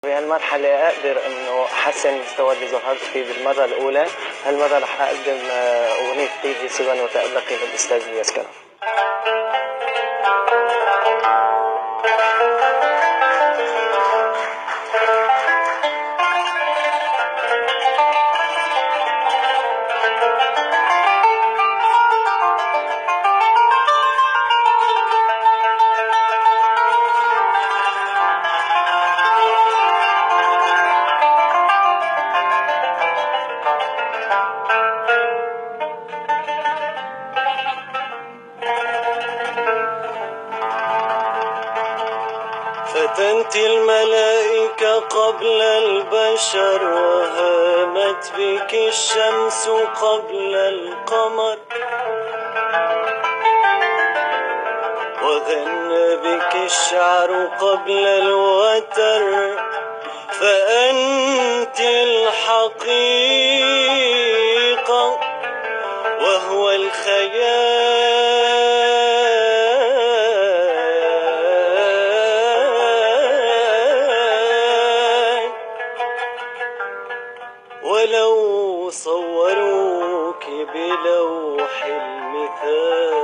بهالمرحلة أقدر إنه أحسن مستوى اللي ظهرت فيه بالمرة الأولى. هالمرة رح أقدم أغنية طيبي سبا وتألقي للأستاذ إلياس كرم. فتنت الملائكة قبل البشر، وهامت بك الشمس قبل القمر، وغنى بك الشعر قبل الوتر، فأنت الحقيقة وهو الخيال، ولو صوروك بلوح المثال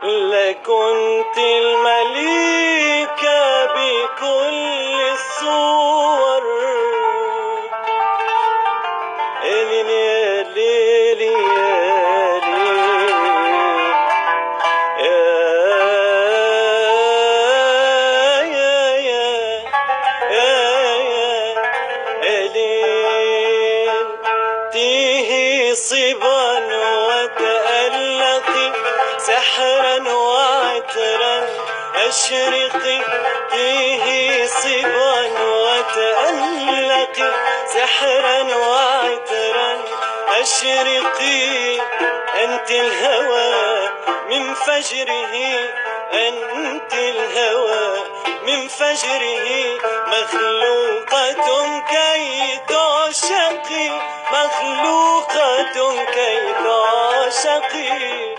لكنت الملكة بكل الصور. صبا وتألقي سحرا وعطرا أشرقي، فيه صبا وتألقي سحرا وعطرا أشرقي، أنت الهوى من فجره، أنت الهوى من فجره، مخلوقة كي تعشقي، مخلوقة كي تعشقي.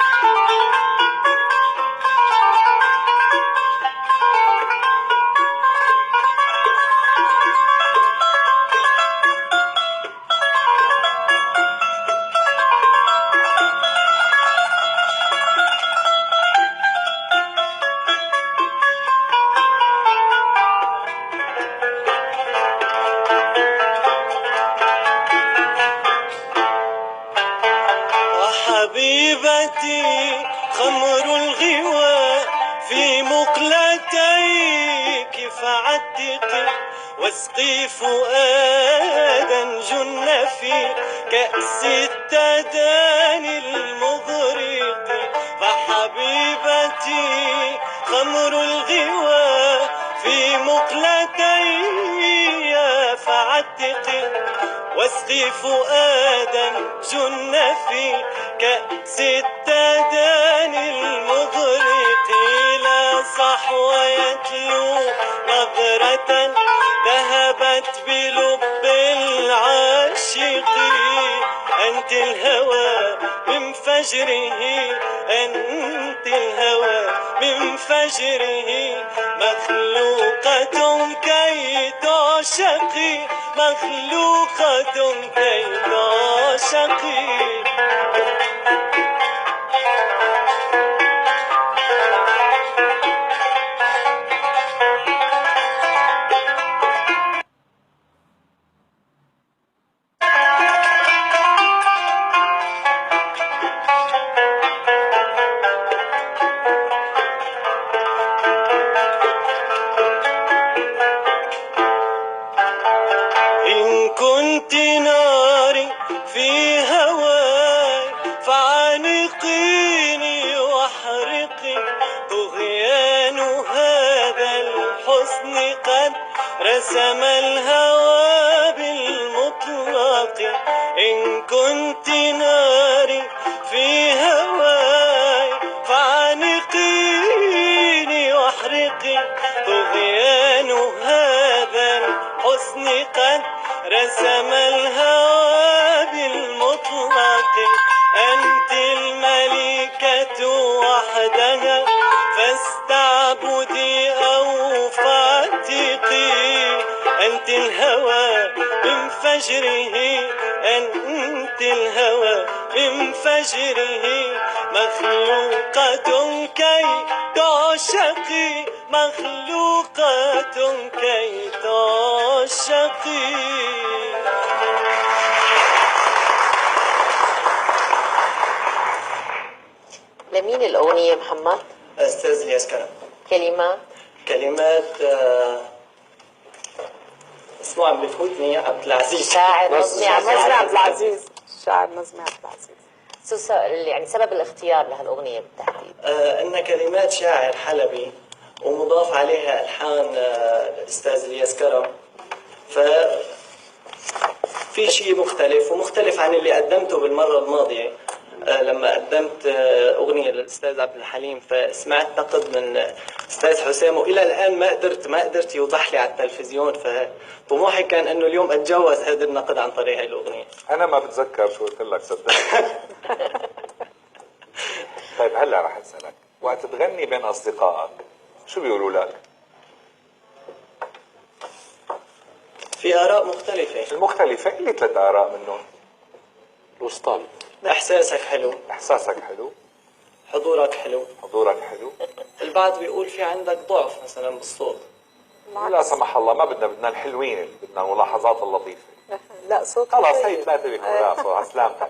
حبيبتي خمر الغواء في مقلتيك فعتقي، واسقي فؤادا جن في كأس التداني المغرق، فحبيبتي خمر الغواء في مقلتي فعتقي، واسقي فؤادا جن في كأس التداني المغرق، لا صحو يتلو نظرة ذهبت بلب العاشق، أنت الهوى من فجره، أنت الهوى من فجره، مخلوقة كي تعشقي، مخلوقة كي تعشقي. إن كنت ناري في هواي فعانقيني واحرقي، طغيان هذا الحسن قد رسم الهوى بالمطلق. إن كنت ناري في هواي فعانقيني واحرقي، طغيان هذا الحسن قد رسم الهوى بالمطلق. أنت الملكة وحدها فاستعبدي معبودي أوفى عتيقي، أنت الهوى من فجره، أنت الهوى من فجره، مخلوقة كي تعشقي، مخلوقة كي تعشقي. لمين الأغنية محمد؟ أستاذ الياس كرم. كلمات اسمه عم بفوتني عبد العزيز. شاعر نظمي عبد العزيز. الشاعر نظمي عبد العزيز. يعني سبب الاختيار لهالأغنية بالتحديد؟ إن كلمات شاعر حلبي ومضاف عليها ألحان الأستاذ الياس كرم، في شيء مختلف ومختلف عن اللي قدمته بالمرة الماضية. لما قدمت أغنية للأستاذ عبد الحليم فسمعت نقد من أستاذ حسام، وإلى الآن ما قدرت يوضح لي على التلفزيون، فطموحي كان إنه اليوم أتجاوز هذا النقد عن طريق هاي الأغنية. أنا ما بتذكر شو قلت لك صدقني. طيب هلا رح أسألك، وقت تغني بين أصدقائك شو بيقولوا لك؟ في آراء مختلفة. المختلفة اللي 3 آراء منهم. الوسطاني. إحساسك حلو. إحساسك حلو. حضورك حلو. حضورك حلو. البعض بيقول في عندك ضعف مثلا بالصوت. لا سمح الله، ما بدنا الحلوين، بدنا الملاحظات اللطيفة. لا صوت خلاص هي 3 بيكونوا. لا صوت على سلامتك.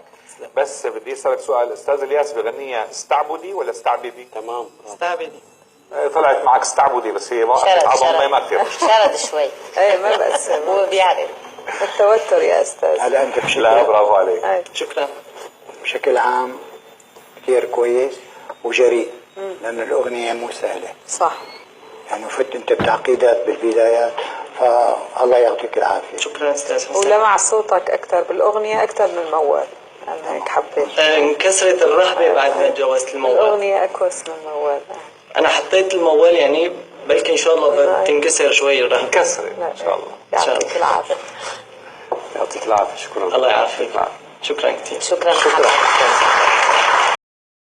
بس بدي اسألك سؤال، أستاذ الياس بغنيها استعبدي ولا استعبدي؟ تمام. استعبدي. طلعت معك استعبدي، بس هي شرد ما كثير. شرد شوي. ايه ما بأس. هو بيعرف التوتر يا أستاذ. هذا أنت بشكل لا برافو عليك. شكرا. بشكل عام كثير كويس وجريء، لأن الأغنية مو سهلة. صح. يعني وفت أنت بتعقيدات بالبدايات، فالله يعطيك العافية. شكرا أستاذ حسين. ولمع صوتك أكثر بالأغنية أكثر من الموال، أنا هيك حبيت. انكسرت الرهبة بعد ما تجاوزت الموال. الأغنية أكوس من الموال. أنا حطيت الموال يعني بلكي إن شاء الله بتنكسر شوي الرهبة. انكسرت إن شاء الله. يعطيك العافية. يعطيك العافية. شكرا. الله يعافيك. شكرا كثير. شكرا محمد.